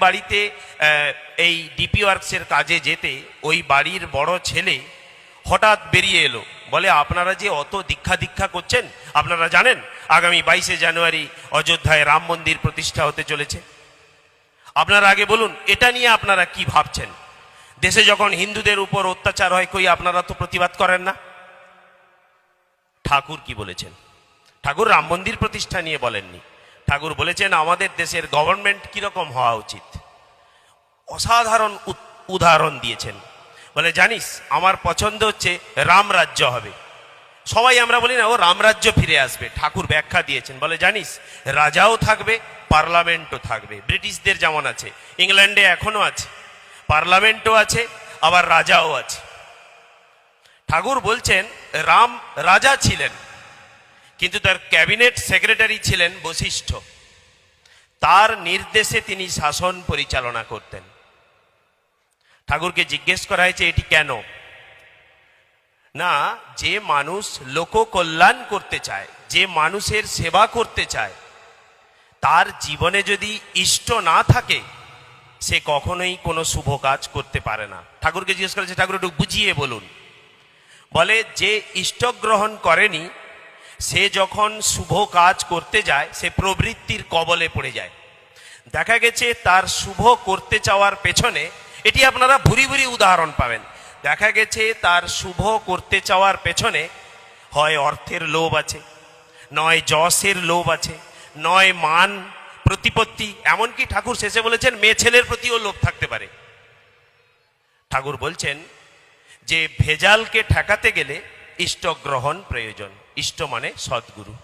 বাড়িতে এই ডিপি ওয়ার্কসের কাজে যেতে ওই বাড়ির বড় ছেলে হঠাৎ বেরিয়ে এলো, বলে আপনারা যে অত দীক্ষা করছেন, আপনারা জানেন আগামী 22শে জানুয়ারি অযোধ্যায় রাম মন্দির প্রতিষ্ঠা হতে চলেছে। আপনারা আগে বলুন এটা নিয়ে আপনারা কি ভাবছেন? দেশে যখন হিন্দুদের উপর অত্যাচার হয় কই আপনারা তো প্রতিবাদ করেন না। ঠাকুর কি বলেছেন? ঠাকুর রাম মন্দির প্রতিষ্ঠা নিয়ে বলেননি। ঠাকুর বলেছেন আমাদের দেশের গভর্নমেন্ট কিরকম হওয়া উচিত। অসাধারণ উদাহরণ দিয়েছেন। বলে জানিস আমার পছন্দ হচ্ছে রাম রাজ্য হবে। সবাই আমরা বলি না ও রামরাজ্য ফিরে আসবে। ঠাকুর ব্যাখ্যা দিয়েছেন, বলে জানিস রাজাও থাকবে, পার্লামেন্টও থাকবে। ব্রিটিশদের যেমন আছে, ইংল্যান্ডে এখনো আছে, পার্লামেন্টও আছে, আবার রাজাও আছে। ঠাকুর বলছেন রাম রাজা ছিলেন, কিন্তু তার ক্যাবিনেট সেক্রেটারি ছিলেন বশিষ্ঠ। তার নির্দেশে তিনি শাসন পরিচালনা করতেন। ঠাকুরকে জিজ্ঞেস করা হয়েছে এটি কেন? না, যে মানুষ লোক কল্যাণ করতে চায়, যে মানুষের সেবা করতে চায়, তার জীবনে যদি ইষ্ট না থাকে সে কখনোই কোনো শুভ কাজ করতে পারে না। ঠাকুরকে জিজ্ঞেস করেছে, ঠাকুর একটু বুঝিয়ে বলুন। বলে যে ইষ্ট গ্রহণ করেনি সে যখন শুভ কাজ করতে যায় সে প্রবৃত্তির কবলে পড়ে যায়। দেখা গেছে তার শুভ করতে চাওয়ার পেছনে, এটি আপনারা ভুরি ভুরি উদাহরণ পাবেন, দেখা গেছে তার শুভ করতে চাওয়ার পেছনে হয় অর্থের লোভ আছে, নয় যশের লোভ আছে, নয় মান প্রতিপত্তি, এমনকি ঠাকুর শেষে বলেছেন মেয়ে ছেলের প্রতিও লোভ থাকতে পারে। ঠাকুর বলছেন যে ভেজালকে ঠেকাতে গেলে ইষ্ট গ্রহণ প্রয়োজন। ইষ্ট মানে সদ্গুরু।